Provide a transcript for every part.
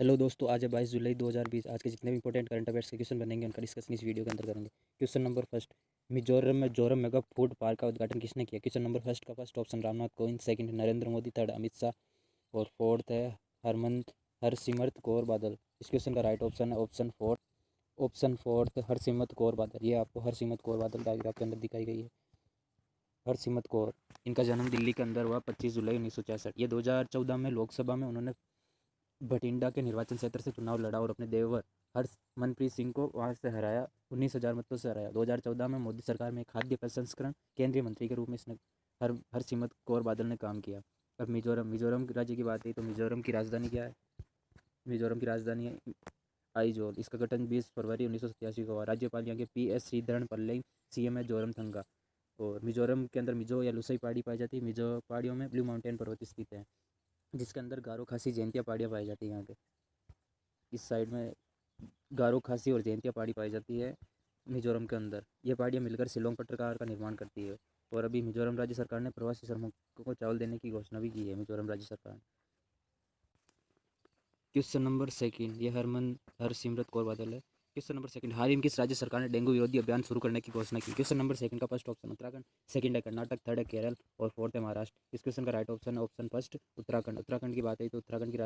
Hello दोस्तों, आज है 22 जुलाई 2020। आज के जितने भी इंपॉर्टेंट करंट अफेयर्स के क्वेश्चन बनेंगे उनका डिस्कशन इस वीडियो के अंदर करेंगे। क्वेश्चन नंबर फर्स्ट, मिजोरम में जोरम मेगा फूड पार्क का उद्घाटन किसने किया? क्वेश्चन नंबर फर्स्ट का first option Ramnath Kovind, second Narendra Modi, third Amit Shah और फोर्थ है हरसिमरत कौर बादल। इस क्वेश्चन का राइट ऑप्शन है ऑप्शन फोर्थ हरसिमरत कौर बादल। ये आपको हरसिमरत कौर बादल डायग्राम के अंदर दिखाई गई है। हरसिमरत कौर, इनका जन्म दिल्ली के अंदर हुआ 25 जुलाई 1966। ये 2014 में लोकसभा में उन्होंने भटिंडा के निर्वाचन क्षेत्र से चुनाव लड़ा और अपने देवर हरमनप्रीत सिंह को वहां से हराया। 19,000 मतों से हराया। 2014 में मोदी सरकार में खाद्य प्रसंस्करण केंद्रीय मंत्री के रूप में इसने हरसिमरत कौर बादल ने काम किया। अब मिजोरम राज्य की बात है तो मिजोरम की राजधानी क्या है? मिजोरम की राजधानी है आइजोल। इसका गठन 20 फरवरी 1987 को हुआ। राज्यपाल यहाँ के PS श्रीधरन पल्लई, CM है जोरमथंगा। और मिजोरम के अंदर मिजो या लुसाई पहाड़ी पाई जाती है। मिजो पहाड़ियों में ब्लू माउंटेन पर्वत स्थित है, जिसके अंदर गारो खासी जयंतिया पहाड़ियाँ पाई जाती है। यहाँ के इस साइड में गारो खासी और जयंतिया पहाड़ी पाई जाती है मिजोरम के अंदर। ये पहाड़ियाँ मिलकर शिलोंग पट्टकार का निर्माण करती है। और अभी मिजोरम राज्य सरकार ने प्रवासी श्रमिकों को चावल देने की घोषणा भी की है, मिजोरम राज्य सरकार ने। क्वेश्चन नंबर सेकंड, ये हरसिमरत कौर बादल है। क्वेश्चन नंबर सेकंड, हाल ही में किस राज्य सरकार ने डेंगू विरोधी अभियान शुरू करने की घोषणा की? क्वेश्चन नंबर सेकंड का फर्स्ट ऑप्शन उत्तराखंड, सेकंड है कर्नाटक, थर्ड है केरल और फोर्थ है महाराष्ट्र। इस क्वेश्चन का राइट ऑप्शन है ऑप्शन फर्स्ट उत्तराखंड। उत्तराखंड की बात है तो उत्तराखंड की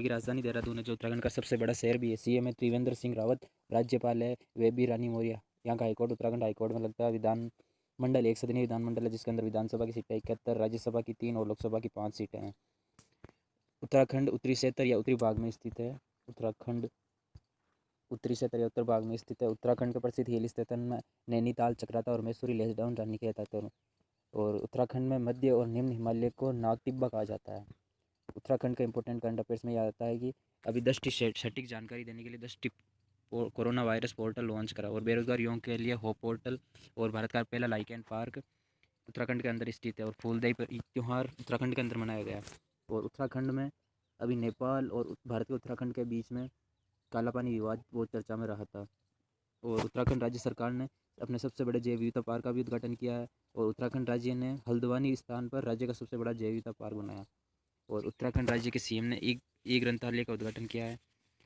राजधानी देहरादून है, जो उत्तराखंड का सबसे बड़ा शहर भी है। CM है त्रिवेंद्र सिंह रावत, राज्यपाल है बेबी रानी मौर्य। यहाँ का हाईकोर्ट उत्तराखंड हाईकोर्ट में लगता है। विधान मंडल एक सदनीय विधानमंडल है, जिसके अंदर विधानसभा की सीटें 71, राज्यसभा की 3 और लोकसभा की 5 सीटें हैं। उत्तराखंड उत्तरी क्षेत्र या उत्तरी भाग में स्थित है। उत्तराखंड उत्तरी क्षेत्र या उत्तर भाग में स्थित है। उत्तराखंड के प्रसिद्ध हिल स्टेशन में नैनीताल, चक्राता और मैसूरी, लेसडाउन, रानीखेत आते हैं। और उत्तराखंड में मध्य और निम्न हिमालय को नाग टिब्बा कहा जाता है। उत्तराखंड का इंपॉर्टेंट करंट अफेयर्स में यह आता है कि अभी 10 सटीक जानकारी देने के लिए 10 tip corona virus portal launch करा। और बेरोजगार युवाओं के लिए होप पोर्टल। और भारत का पहला लाइकेन पार्क उत्तराखंड के अंदर स्थित है। और फूलदेई पर त्यौहार उत्तराखंड के अंदर मनाया गया है। और उत्तराखंड में अभी नेपाल और भारत के उत्तराखंड के बीच में काला पानी विवाद बहुत चर्चा में रहा था। और उत्तराखंड राज्य सरकार ने अपने सबसे बड़े जैव विविधता पार्क का भी उद्घाटन किया है। और उत्तराखंड राज्य ने हल्द्वानी स्थान पर राज्य का सबसे बड़ा जैव विविधता पार्क बनाया। और उत्तराखंड राज्य के CM ने ई ग्रंथालय का उद्घाटन किया है।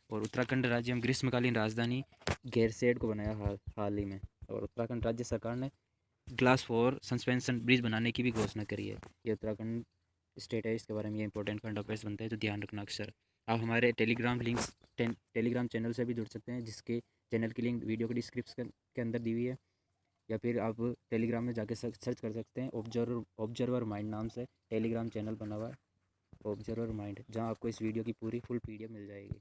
और उत्तराखंड राज्य में ग्रीष्मकालीन राजधानी गैरसैंण को बनाया हाल ही में। और उत्तराखंड राज्य सरकार ने ग्लास फॉर सस्पेंशन ब्रिज बनाने की भी घोषणा करी है। ये उत्तराखंड स्टेट है, इसके बारे में ये इंपॉर्टेंट करंट अफेयर्स बनते हैं तो ध्यान रखना अक्सर। आप हमारे टेलीग्राम चैनल से भी जुड़ सकते हैं, जिसके चैनल की लिंक वीडियो के डिस्क्रिप्शन के अंदर दी हुई है। या फिर आप टेलीग्राम में जाके सर्च कर सकते हैं, ऑब्जर्वर माइंड नाम से टेलीग्राम चैनल बना हुआ है, ऑब्जर्वर माइंड, जहाँ आपको इस वीडियो की पूरी फुल PDF मिल जाएगी।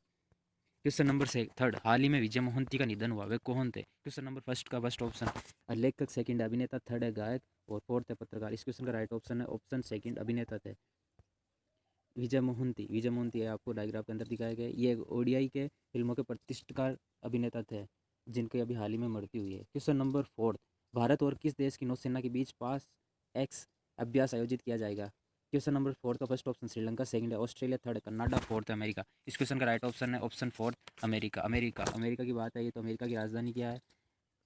क्वेश्चन नंबर से थर्ड, हाल ही में विजय मोहंती का निधन हुआ, वे कौन थे? क्वेश्चन नंबर फर्स्ट का फर्स्ट ऑप्शन लेखक, सेकंड अभिनेता, थर्ड है गायक और फोर्थ है पत्रकार। इस क्वेश्चन का राइट ऑप्शन है ऑप्शन सेकंड अभिनेता थे। विजय मोहंती है, आपको डायग्राफ के अंदर दिखाए गए। ये ODI के फिल्मों के प्रतिष्ठित अभिनेता थे, जिनके अभी हाल ही में मृत्यु हुई है। क्वेश्चन नंबर फोर्थ, भारत और किस देश की नौसेना के बीच 5x अभ्यास आयोजित किया जाएगा? क्वेश्चन नंबर फोर्थ का फर्स्ट ऑप्शन श्रीलंका, सेकंड है ऑस्ट्रेलिया, थर्ड है कनाडा, फोर्थ है अमेरिका। इस क्वेश्चन का राइट ऑप्शन है ऑप्शन फोर्थ अमेरिका। अमेरिका की बात है ये तो अमेरिका की राजधानी क्या है?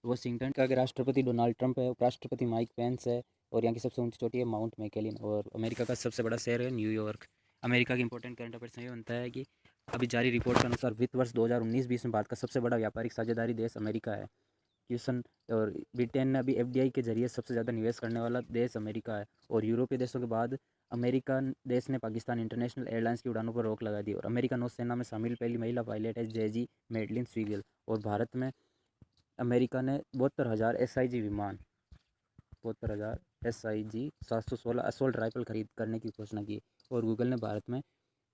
वाशिंगटन। का राष्ट्रपति डोनाल्ड ट्रंप है, उपराष्ट्रपति माइक पेंस है और यहाँ की सबसे ऊंची चोटी है माउंट मैकेलिन। और अमेरिका का सबसे बड़ा शहर है न्यूयॉर्क। अमेरिका की इंपॉर्टेंट करंट अफेयर्स में ये बनता है कि अभी जारी रिपोर्ट के अनुसार वित्त वर्ष 2019-20 में भारत का सबसे बड़ा व्यापारिक साझेदारी देश अमेरिका है। क्वेश्चन, और ब्रिटेन ने अभी FDI के जरिए सबसे ज़्यादा निवेश करने वाला देश अमेरिका है। और यूरोपीय देशों के बाद अमेरिकन देश ने पाकिस्तान इंटरनेशनल एयरलाइंस की उड़ानों पर रोक लगा दी। और अमेरिका नौसेना में शामिल पहली महिला पायलट है जेजी मेडलिन स्वीगल। और भारत में अमेरिका ने 72,000 SIG विमान 72,000 SIG 716 असोल्ट राइफल खरीद करने की घोषणा की। और गूगल ने भारत में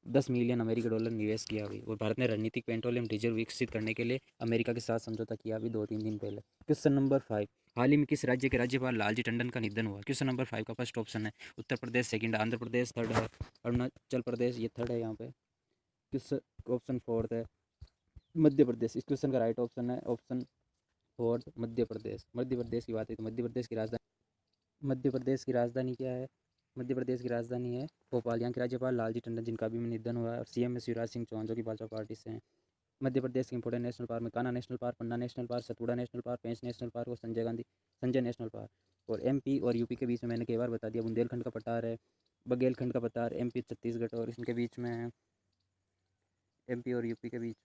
10 मिलियन अमेरिकी डॉलर निवेश किया हुई। और भारत ने रणनीतिक पेट्रोलियम रिजर्व विकसित करने के लिए अमेरिका के साथ समझौता किया अभी 2-3 दिन पहले। क्वेश्चन नंबर 5, हाल ही में किस राज्य के राज्यपाल लालजी टंडन का निधन हुआ? क्वेश्चन नंबर 5 का फर्स्ट ऑप्शन है उत्तर प्रदेश, सेकंड आंध्र प्रदेश, थर्ड है अरुणाचल प्रदेश, ये थर्ड है यहाँ पे। क्वेश्चन ऑप्शन फोर्थ है मध्य प्रदेश। इस क्वेश्चन का राइट ऑप्शन है ऑप्शन फोर्थ मध्य प्रदेश। मध्य प्रदेश की बात है तो मध्य प्रदेश की राजधानी क्या है? मध्य प्रदेश की राजधानी है भोपाल। यहाँ के राज्यपाल लालजी टंडन, जिनका भी निधन हुआ है। और CM है शिवराज सिंह चौहान, जो कि भाजपा पार्टी से हैं। मध्य प्रदेश के इंपोर्टेंट नेशनल पार्क में Kanha national park, Panna national park, Satpura national park, Pench national park और संजय नेशनल पार्क। और MP और UP के बीच में मैंने कई बार बता दिया, बुंदेलखंड का पठार है, बघेलखंड का पठार, MP छत्तीसगढ़ और इनके बीच में है एमपी और यूपी के बीच,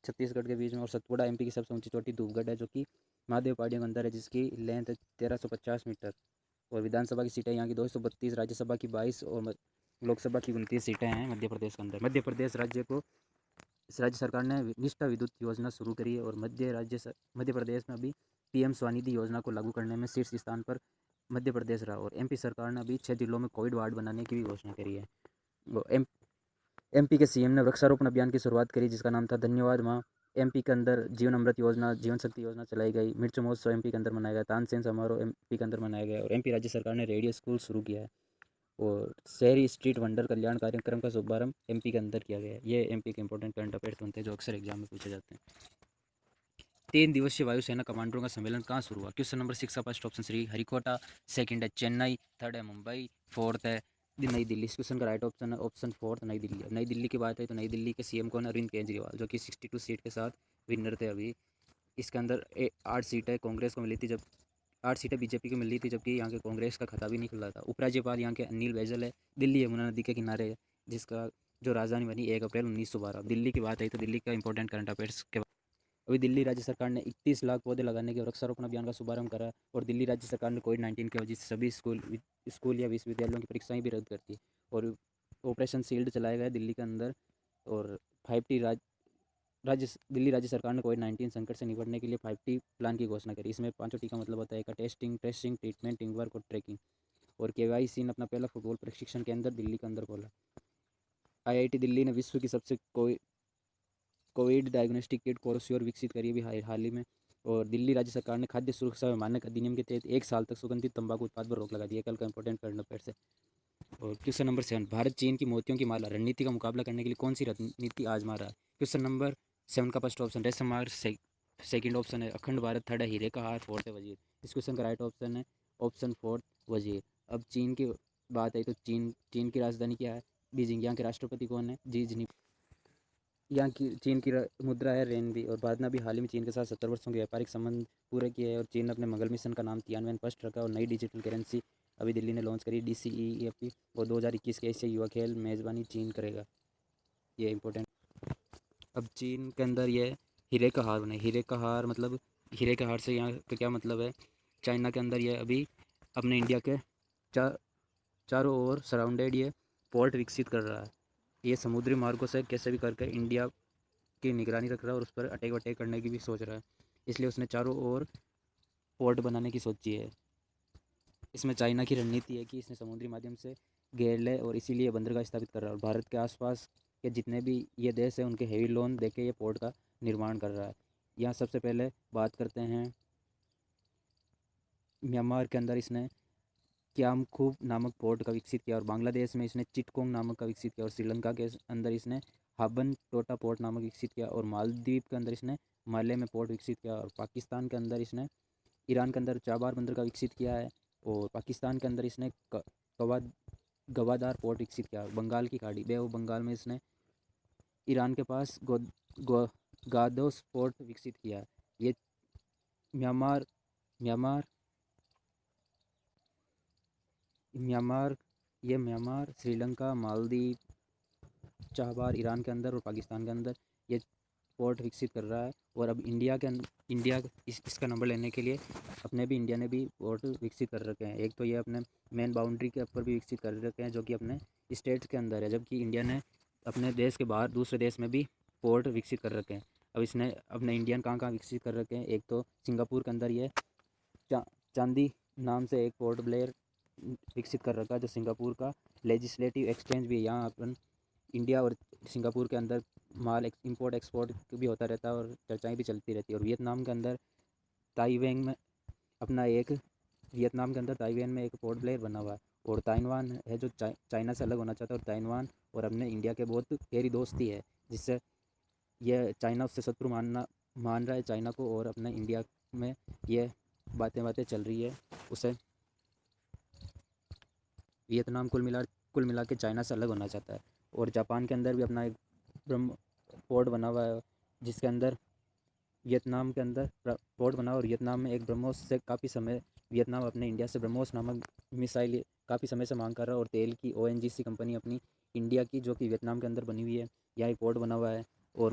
छत्तीसगढ़ के बीच में। और सतपुड़ा एमपी की सबसे ऊंची चोटी धूपगढ़ है, जो कि महादेव पहाड़ियों के अंदर है, जिसकी लेंथ है 1350 मीटर। और विधानसभा की सीटें यहाँ की 232, राज्यसभा की 22 और लोकसभा की 29 सीटें हैं मध्य प्रदेश के अंदर। मध्य प्रदेश राज्य को, इस राज्य सरकार ने निष्ठा विद्युत योजना शुरू करी है, और मध्य प्रदेश में अभी पीएम स्वनिधि योजना को लागू करने में शीर्ष स्थान पर मध्य प्रदेश रहा। और एमपी सरकार ने अभी 6 जिलों में कोविड वार्ड बनाने की भी घोषणा करी है। वो एमपी के सीएम ने वृक्षारोपण अभियान की शुरुआत करी, जिसका नाम था धन्यवाद माँ। एमपी के अंदर जीवन अमृत योजना, जीवन शक्ति योजना चलाई गई। मिर्च महोत्सव एमपी के अंदर मनाया गया। तानसेन समारोह एमपी के अंदर मनाया गया। और एमपी राज्य सरकार ने रेडियो स्कूल शुरू किया है। और शहरी स्ट्रीट वंडर कल्याण कार्यक्रम का शुभारंभ एमपी के अंदर किया गया है। ये एमपी के इंपॉर्टेंट करंट अफेयर्स बनते हैं जो अक्सर एग्जाम में पूछे जाते हैं। 3 दिवसीय वायुसेना कमांडरों का सम्मेलन कहाँ शुरू हुआ? क्वेश्चन नंबर 6 का first option Shri Harikota, second है चेन्नई, थर्ड है मुंबई, फोर्थ है नई दिल्ली। इस क्वेश्चन का राइट ऑप्शन है ऑप्शन फोर्थ, नई दिल्ली। नई दिल्ली की बात है तो नई दिल्ली के सीएम कौन है? अरविंद केजरीवाल, जो कि 62 सीट के साथ विनर थे अभी। इसके अंदर 8 सीटें कांग्रेस को मिली थी, जब 8 सीटें बीजेपी को मिली थी, जबकि यहाँ के कांग्रेस का खाता भी नहीं खुला था। उपराज्यपाल यहाँ के अनिल बैजल है। दिल्ली यमुना नदी के किनारे है, जिसका जो राजधानी बनी 1 अप्रैल 1912। दिल्ली की बात है तो दिल्ली का इंपॉर्टेंट करंट अफेयर्स के अभी दिल्ली राज्य सरकार ने 31 लाख पौधे लगाने के वृक्षारोपण अभियान का शुभारंभ करा। और दिल्ली राज्य सरकार ने कोविड-19 की वजह से सभी स्कूल या विश्वविद्यालयों की परीक्षाएं भी रद्द कर दी। और ऑपरेशन शील्ड चलाया गया दिल्ली के अंदर। और 5T दिल्ली राज्य सरकार ने कोविड-19 संकट से निपटने के लिए 5T प्लान की घोषणा करी। इसमें 5 टी का मतलब होता है testing, tracing, treatment, team work और ट्रैकिंग। और केवाईसी ने अपना पहला फुटबॉल प्रशिक्षण केंद्र दिल्ली के अंदर खोला। आईआईटी दिल्ली ने विश्व की सबसे कोविड डायग्नोस्टिक किट कोरोसियोर विकसित करी अभी हाल ही में। और दिल्ली राज्य सरकार ने खाद्य सुरक्षा व मानक अधिनियम के तहत 1 साल तक सुगंधित तंबाकू उत्पाद पर रोक लगा दी है। कल का इंपॉर्टेंट करंट अफेयर्स है। और क्वेश्चन नंबर 7, भारत चीन की मोतियों की माला रणनीति का मुकाबला करने के लिए कौन सी रणनीति आजमा रहा है? क्वेश्चन नंबर 7 का फर्स्ट ऑप्शन रेशम मार्ग, सेकंड ऑप्शन है अखंड भारत, थर्ड है हीरे का हार, फोर्थ है वजीर। इस क्वेश्चन का राइट ऑप्शन है ऑप्शन फोर्थ, वजीर। अब चीन की बात है तो चीन की राजधानी क्या है? बीजिंग। यहाँ के राष्ट्रपति कौन है? Xi Jinping. यहाँ की चीन की मुद्रा है रेनबी। और भारत ने अभी हाल ही में चीन के साथ 70 वर्षों के व्यापारिक संबंध पूरे किए हैं। और चीन ने अपने मंगल मिशन का नाम तियानवेन फर्स्ट रखा। और नई डिजिटल करेंसी अभी दिल्ली ने लॉन्च करी DCEFP। और 2021 के एशिया युवा खेल मेज़बानी चीन करेगा। ये इंपॉर्टेंट। अब चीन के अंदर ये हीरे का हार बने। हीरे का हार मतलब हीरे के हार से यहाँ का क्या मतलब है? चाइना के अंदर ये अभी अपने इंडिया के चारों ओर सराउंडेड ये पोर्ट विकसित कर रहा है। ये समुद्री मार्गों से कैसे भी करके इंडिया की निगरानी रख रहा है और उस पर अटैक वटैक करने की भी सोच रहा है। इसलिए उसने चारों ओर पोर्ट बनाने की सोची है। इसमें चाइना की रणनीति है कि इसने समुद्री माध्यम से घेर ले और इसीलिए बंदरगाह स्थापित कर रहा है। और भारत के आसपास के जितने भी ये देश हैं उनके हेवी लोन देके ये पोर्ट का निर्माण कर रहा है। यहाँ सबसे पहले बात करते हैं म्यांमार के अंदर इसने क्यामखूब नामक पोर्ट का विकसित किया। और बांग्लादेश में इसने चिटगोंग नामक का विकसित किया। और श्रीलंका के अंदर इसने हाबन टोटा पोर्ट नामक विकसित किया। और मालदीव के अंदर इसने माले में पोर्ट विकसित किया। और पाकिस्तान के अंदर इसने ईरान के अंदर चाबार बंदर का विकसित किया है। और पाकिस्तान के अंदर इसने गवादार पोर्ट विकसित किया। बंगाल की खाड़ी बे ऑफ बंगाल में इसने ईरान के पास गादोस पोर्ट विकसित किया है। ये म्यांमार म्यांमार म्यांमार ये म्यांमार, श्रीलंका, मालदीव, चाबार ईरान के अंदर और पाकिस्तान के अंदर ये पोर्ट विकसित कर रहा है। और अब इंडिया इसका नंबर लेने के लिए अपने भी इंडिया ने भी पोर्ट विकसित कर रखे हैं। एक तो ये अपने मेन बाउंड्री के ऊपर भी विकसित कर रखे हैं जो कि अपने स्टेट के अंदर है, जबकि इंडिया ने अपने देश के बाहर दूसरे देश में भी पोर्ट विकसित कर रखे हैं। अब इसने अपने इंडियन कहाँ कहाँ विकसित कर रखे हैं? एक तो सिंगापुर के अंदर ये चांदी नाम से एक पोर्ट ब्लेयर विकसित कर रखा है, जो सिंगापुर का लेजिस्लेटिव एक्सचेंज भी है। यहाँ अपन इंडिया और सिंगापुर के अंदर माल इंपोर्ट एक्सपोर्ट भी होता रहता है और चर्चाएं भी चलती रहती है। और वियतनाम के अंदर ताइवेंग में अपना एक वियतनाम के अंदर ताइवान में एक पोर्ट ब्लेयर बना हुआ है। और ताइवान है जो चाइना से अलग होना चाहता है। और ताइवान और अपने इंडिया के बहुत गहरी दोस्ती है, जिससे यह चाइना उससे शत्रु मान रहा है चाइना को। और अपने इंडिया में ये बातें चल रही है उसे वियतनाम कुल मिला के चाइना से अलग होना चाहता है। और जापान के अंदर भी अपना एक ब्रह्म पोर्ट बना हुआ है, जिसके अंदर वियतनाम के अंदर पोर्ट बना। और वियतनाम में एक ब्रह्मोस से काफ़ी समय वियतनाम अपने इंडिया से ब्रह्मोस नामक मिसाइल काफ़ी समय से मांग कर रहा है। और तेल की ONGC कंपनी अपनी इंडिया की जो कि वियतनाम के अंदर बनी हुई है, यहाँ एक पोर्ट बना हुआ है। और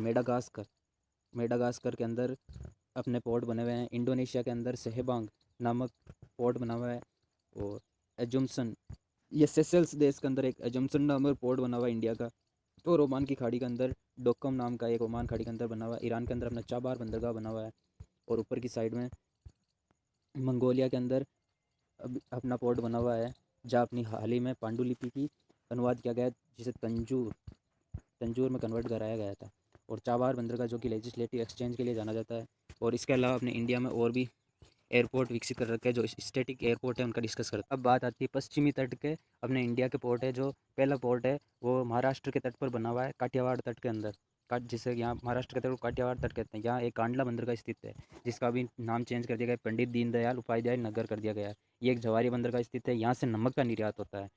मेडागास्कर के अंदर अपने पोर्ट बने हुए हैं। इंडोनेशिया के अंदर सेहबांग नामक पोर्ट बना हुआ है। और एजुम्सन, ये सेशल्स देश के अंदर एक एजुम्सन नामक पोर्ट बना हुआ है इंडिया का। और ओमान की खाड़ी के अंदर डोकम नाम का एक ओमान खाड़ी के अंदर बना हुआ है। ईरान के अंदर अपना चाबार बंदरगाह बना हुआ है। और ऊपर की साइड में मंगोलिया के अंदर अपना पोर्ट बना हुआ है, जहाँ अपनी हाल ही में पांडुलिपि की अनुवाद किया गया है, जिसे तंजूर में कन्वर्ट कराया गया था। और चाबार बंदरगाह जो कि लेजिस्लेटिव एक्सचेंज के लिए जाना जाता है। और इसके अलावा अपने इंडिया में और भी एयरपोर्ट विकसित कर रखे हैं जो स्टैटिक एयरपोर्ट है, उनका डिस्कस करते हैं। अब बात आती है पश्चिमी तट के अपने इंडिया के पोर्ट है। जो पहला पोर्ट है वो महाराष्ट्र के तट पर बना हुआ है, काठियावाड़ तट के अंदर। जिसे यहाँ महाराष्ट्र के तट को काठियावाड़ तट कहते हैं। यहाँ एक कांडला बंदरगाह स्थित है, जिसका अभी नाम चेंज कर दिया गया है, पंडित दीनदयाल उपाध्याय नगर कर दिया गया है। ये एक जवारी बंदरगाह स्थित है, यहाँ से नमक का निर्यात होता है।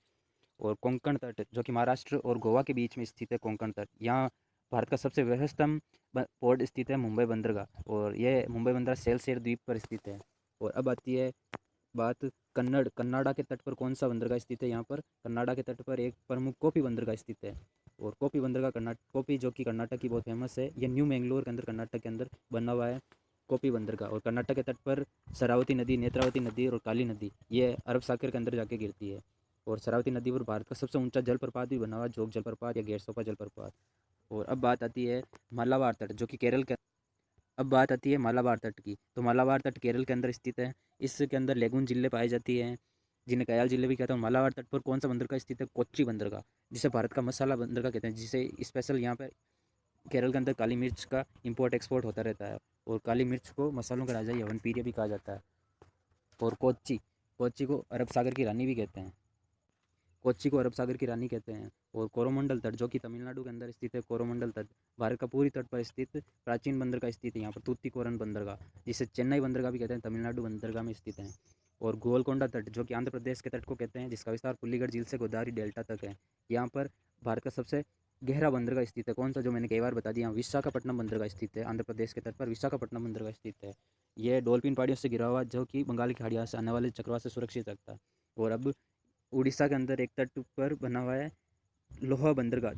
और कोंकण तट जो कि महाराष्ट्र और गोवा के बीच में स्थित है, कोंकण तट, यहाँ भारत का सबसे व्यस्तम पोर्ट स्थित है, मुंबई बंदरगाह। और ये मुंबई बंदरगाह सेलसेर द्वीप पर स्थित है। और अब आती है बात कन्नाडा के तट पर कौन सा बंदरगाह स्थित है। यहाँ पर कन्नाडा के तट पर एक प्रमुख कॉफी बंदरगाह स्थित है। और कॉफी बंदरगाह कॉफी जो कि कर्नाटक की बहुत फेमस है, ये न्यू मैंगलोर के अंदर कर्नाटक के अंदर बना हुआ है कॉफी बंदरगाह। और कर्नाटक के तट पर शरावती नदी, नेत्रावती नदी और काली नदी ये अरब सागर के अंदर जाके गिरती है। और शरावती नदी पर भारत का सबसे ऊंचा जलप्रपात भी बना हुआ है, जोग जलप्रपात या गेरसोपा जलप्रपात। और अब बात आती है मालाबार तट जो कि केरल के अब बात आती है मालाबार तट की। तो मालाबार तट केरल के अंदर स्थित है। इसके अंदर लेगून झीलें पाई जाती हैं, जिन्हें कयाल जिले भी कहते हैं। मालाबार तट पर कौन सा बंदरगाह स्थित है? कोच्चि बंदरगाह, जिसे भारत का मसाला बंदरगाह कहते हैं, जिसे स्पेशल यहाँ पर केरल के अंदर काली मिर्च का इंपोर्ट एक्सपोर्ट होता रहता है। और काली मिर्च को मसालों का राजा यवनप्रिय भी कहा जाता है। और कोच्चि को अरब सागर की रानी भी कहते हैं। कोच्चि को अरब सागर की रानी कहते हैं। और कोरोमंडल तट जो कि तमिलनाडु के अंदर स्थित है, कोरोमंडल तट भारत का पूरी तट पर स्थित प्राचीन बंदरगाह स्थित है। यहाँ पर तूतीकोरन बंदरगाह, जिसे चेन्नई बंदरगाह भी कहते हैं, तमिलनाडु बंदरगाह में स्थित है। और गोलकोंडा तट जो कि आंध्र प्रदेश के तट को कहते हैं, जिसका विस्तार पुल्लीगढ़ झील से गोदावरी डेल्टा तक है। यहाँ पर भारत का सबसे गहरा बंदरगाह स्थित है। कौन सा? जो मैंने कई बार बता दिया, विशाखापट्टनम बंदरगाह स्थित है, आंध्र प्रदेश के तट पर विशाखापट्टनम बंदरगाह स्थित है। यह डॉल्फिन पहाड़ियों से घिरा हुआ, जो कि बंगाल की खाड़ियों से आने वाले चक्रवात से सुरक्षित रखता है। और अब उड़ीसा के अंदर एक तट पर बना हुआ है लोहा बंदरगाह,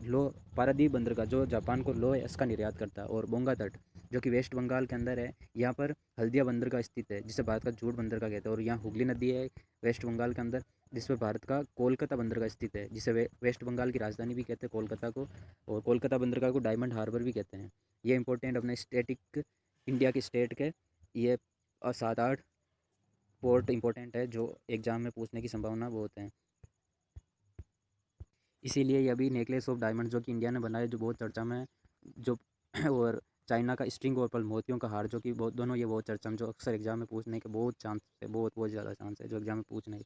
पारादीप बंदरगाह, जो जापान को लोहे इसका निर्यात करता है। और बोंगा तट जो कि वेस्ट बंगाल के अंदर है, यहाँ पर हल्दिया बंदरगाह स्थित है, जिसे भारत का झूठ बंदरगाह कहते हैं। और यहाँ हुगली नदी है वेस्ट बंगाल के अंदर, जिसमें भारत का कोलकाता बंदरगाह स्थित है, जिसे वेस्ट बंगाल की राजधानी भी कहते हैं कोलकाता को। और कोलकाता बंदरगाह को डायमंड हार्बर भी कहते हैं। ये इंपॉर्टेंट अपने स्टेटिक इंडिया के स्टेट के ये 7-8 पोर्ट इंपॉर्टेंट है, जो एग्जाम में पूछने की संभावना बहुत है। इसीलिए ये अभी नेकलेस ऑफ डायमंड जो कि इंडिया ने बनाया, जो बहुत चर्चा में है, जो और चाइना का स्ट्रिंग और पल मोतियों का हार, जो कि बहुत दोनों ये बहुत चर्चा में, जो अक्सर एग्जाम में पूछने के बहुत चांस है, बहुत बहुत ज़्यादा चांस है जो एग्जाम में पूछने के।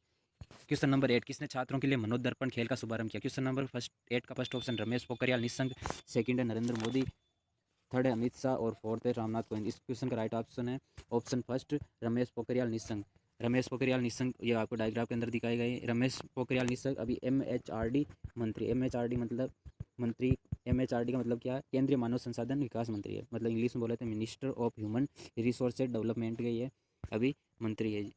क्वेश्चन नंबर 8, किसने छात्रों के लिए मनोदर्पण खेल का शुभारंभ किया? क्वेश्चन नंबर 8 का first option Ramesh Pokhriyal Nishank, second है नरेंद्र मोदी, थर्ड है अमित शाह और फोर्थ है रामनाथ कोविंद। इस क्वेश्चन का राइट ऑप्शन है ऑप्शन फर्स्ट, रमेश पोखरियाल निशंक। रमेश पोखरियाल निशंक, ये आपको डायग्राफ के अंदर दिखाए गए। रमेश पोखरियाल निशंक अभी MHRD मंत्री, MHRD मतलब मंत्री, MHRD का मतलब क्या है? केंद्रीय मानव संसाधन विकास मंत्री है, मतलब इंग्लिश में बोले थे minister of human resources development के ये अभी मंत्री है।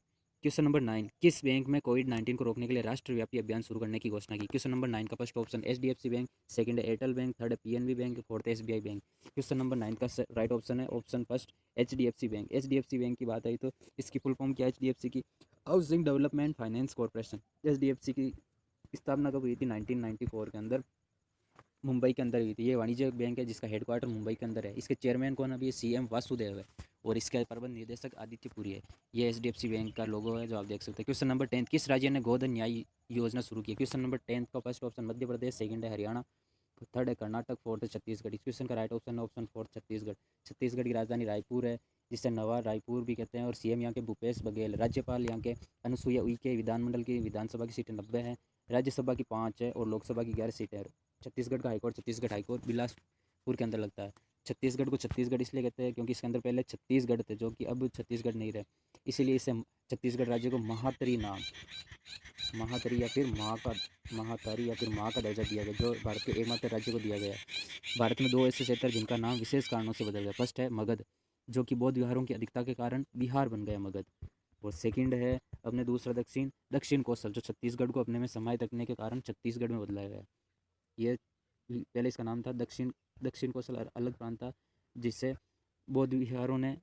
क्वेश्चन नंबर 9, किस बैंक में कोविड-19 को रोकने के लिए राष्ट्रव्यापी अभियान शुरू करने की घोषणा की? क्वेश्चन नंबर 9 का first option HDFC bank, second है एयरटेल बैंक, थर्ड है PNB बैंक, फोर्थ है SBI बैंक। क्वेश्चन नंबर 9 का राइट ऑप्शन है option first HDFC bank. HDFC bank की बात आई तो इसकी फुल फॉर्म क्या है HDFC की? Housing development finance corporation. HDFC की स्थापना कब हुई थी? 1994 के अंदर, मुंबई के अंदर हुई थी। ये वाणिज्यिक बैंक है जिसका हेडक्वार्टर मुंबई के अंदर है। इसके चेयरमैन कौन है? अभी CM वासुदेव है। और इसके प्रबंध निदेशक आदित्य पुरी है। ये HDFC बैंक का लोगो है, जो आप देख सकते हैं। क्वेश्चन नंबर 10, किस राज्य ने गोधन न्याय योजना शुरू की? क्वेश्चन नंबर 10 का first option Madhya Pradesh, second है हरियाणा, थर्ड है कर्नाटक, फोर्थ है छत्तीसगढ़। इस क्वेश्चन का राइट ऑप्शन है ऑप्शन फोर्थ छत्तीसगढ़। छत्तीसगढ़ की राजधानी रायपुर है, जिसे नवा रायपुर भी कहते हैं। और CM यहाँ के भूपेश बघेल, राज्यपाल यहाँ के अनुसुईया उइके। विधानमंडल की विधानसभा की सीटें 90 है, राज्यसभा की 5 है और लोकसभा की 11 सीटें हैं। छत्तीसगढ़ का हाईकोर्ट छत्तीसगढ़ हाईकोर्ट बिलासपुर के अंदर लगता है। छत्तीसगढ़ को छत्तीसगढ़ इसलिए कहते हैं क्योंकि इसके अंदर पहले छत्तीसगढ़ थे, जो कि अब छत्तीसगढ़ नहीं रहे, इसीलिए इसे छत्तीसगढ़ राज्य को महातरी नाम, महातरी या फिर महातारी या फिर माँ का दर्जा दिया गया, जो भारत के एकमात्र राज्य को दिया गया है। भारत में 2 ऐसे क्षेत्र जिनका नाम विशेष कारणों से बदल गया। फर्स्ट है मगध, जो कि बौद्ध विहारों की अधिकता के कारण बिहार बन गया मगध। और सेकंड है अपने दूसरा दक्षिण कौशल, जो छत्तीसगढ़ को अपने में समाहित रखने के कारण छत्तीसगढ़ में बदलाया गया। ये पहले इसका नाम था दक्षिण कौशल अलग प्रांत था, जिससे बौद्ध विहारों ने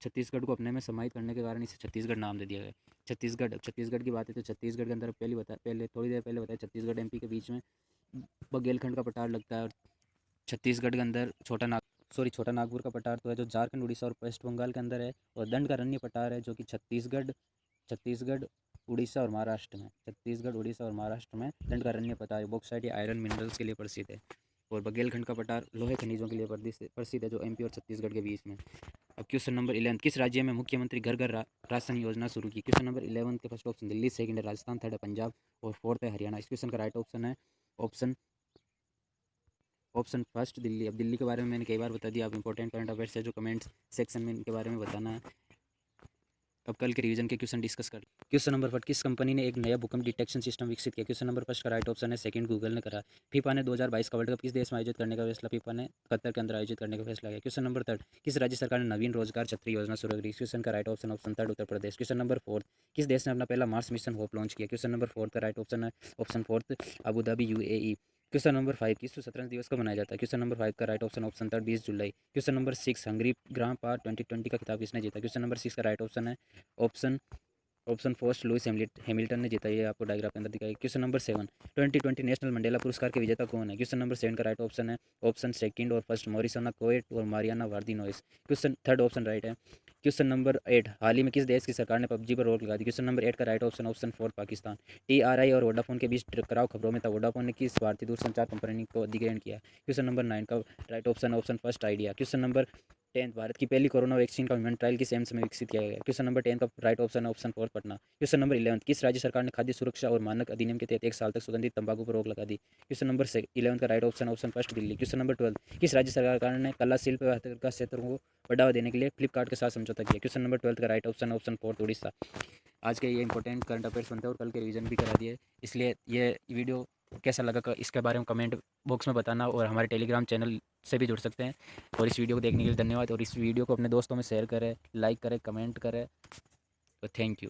छत्तीसगढ़ को अपने में समाहित करने के कारण इसे छत्तीसगढ़ नाम दे दिया गया। छत्तीसगढ़ की बात है तो छत्तीसगढ़ के अंदर पहले थोड़ी देर पहले बताया, छत्तीसगढ़ एमपी के बीच में बघेलखंड का पठार लगता है। और छत्तीसगढ़ के अंदर छोटा नागपुर का पठार तो है जो झारखंड, उड़ीसा और वेस्ट बंगाल के अंदर है। और दंडकारण्य पठार है जो कि छत्तीसगढ़ उड़ीसा और महाराष्ट्र में दंडकारण्य पठार है। बॉक्साइट या आयरन मिनरल्स के लिए प्रसिद्ध है। और बघेलखंड का पठार लोहे खनिजों के लिए प्रसिद्ध है, जो एमपी और छत्तीसगढ़ के बीच में। अब क्वेश्चन नंबर 11, किस राज्य में मुख्यमंत्री घर घर राशन योजना शुरू की? क्वेश्चन नंबर 11 के फर्स्ट ऑप्शन दिल्ली, सेकंड है राजस्थान, थर्ड है पंजाब और फोर्थ है हरियाणा। इस क्वेश्चन का राइट ऑप्शन है ऑप्शन फर्स्ट दिल्ली। अब दिल्ली के बारे में मैंने कई बार बता दिया, अब इंपॉर्टेंट करंट अफेयर्स है जो कमेंट्स सेक्शन में इनके बारे में बताना है। अब कल के रिवीजन के क्वेश्चन डिस्कस कर। क्वेश्चन नंबर 1, किस कंपनी ने एक नया भूकंप डिटेक्शन सिस्टम विकसित किया? क्वेश्चन नंबर फर्स्ट का राइट ऑप्शन है सेकंड, गूगल ने करा। फीफा ने 2022 का वर्ल्ड कप किस देश में आयोजित करने का फैसला? फीफा ने कतर के अंदर आयोजित करने का फैसला किया। क्वेश्चन नंबर 3, किस राज्य सरकार ने नवीन रोजगार छतरी योजना शुरू की? क्वेश्चन का right option 3 Uttar Pradesh. Question number 4, किस देश ने अपना पहला मार्स मिशन होप लॉन्च किया? क्वेश्चन नंबर 4 का राइट ऑप्शन है option 4 Abu Dhabi UAE. Question number 5, विश्व शतरंज दिवस कब मनाया जाता है? क्वेश्चन नंबर 5 का राइट ऑप्शन 3 20 जुलाई। क्वेश्चन नंबर 6, हंगरी ग्रां पार 2020 का खिताब किसने जीता? क्वेश्चन नंबर 6 का राइट ऑप्शन है ऑप्शन फर्स्ट लुइस हैमिल्टन ने जीता। ये आपको डायग्राम के अंदर दिखाई। क्वेश्चन नंबर 7, 2020 नेशनल मंडेला पुरस्कार के विजेता कौन है? क्वेश्चन नंबर 7 का राइट ऑप्शन है ऑप्शन सेकंड और फर्स्ट मॉरिसोना कोएट और मारियाना वार्दिनोइस। क्वेश्चन थर्ड ऑप्शन राइट है। क्वेश्चन नंबर 8, हाल ही में किस देश की सरकार ने पबजी पर रोक लगा दी? क्वेश्चन नंबर 8 का राइट ऑप्शन 4 पाकिस्तान। TRI और वोडाफोन के बीच टकराव खबरों में था, वोडाफोन ने किस भारतीय दूरसंचार कंपनी को अधिग्रहण किया? क्वेश्चन नंबर 9 का right option first idea. Question number 10, Bharat की पहली कोरोना वैक्सीन का ह्यूमन ट्रायल किस एम्स में विकसित किया गया? क्वेश्चन नंबर 10 का right option 4 Patna. Question number 11, किस राज्य सरकार ने खाद्य सुरक्षा और मानक अधिनियम के तहत 1 साल तक सुगंधित तंबाकू पर रोक लगा दी? क्वेश्चन नंबर 11 का right option first Delhi. Question number 12, किस राज्य सरकार ने कला शिल्प व हस्तकरघा क्षेत्र को बढ़ावा देने के लिए फ्लिपकार्ट के साथ समझौता किया? क्वेश्चन नंबर 12 का राइट ऑप्शन 4 उड़ीसा। आज के ये इंपॉर्टेंट करंट अफेयर्स बनते हैं और कल के रिवीजन भी करा दिए, इसलिए ये वीडियो कैसा लगा इसके बारे में कमेंट बॉक्स में बताना। और हमारे टेलीग्राम चैनल से भी जुड़ सकते हैं। और इस वीडियो को देखने के लिए धन्यवाद। और इस वीडियो को अपने दोस्तों में शेयर करें, लाइक करें, कमेंट करें। तो थैंक यू।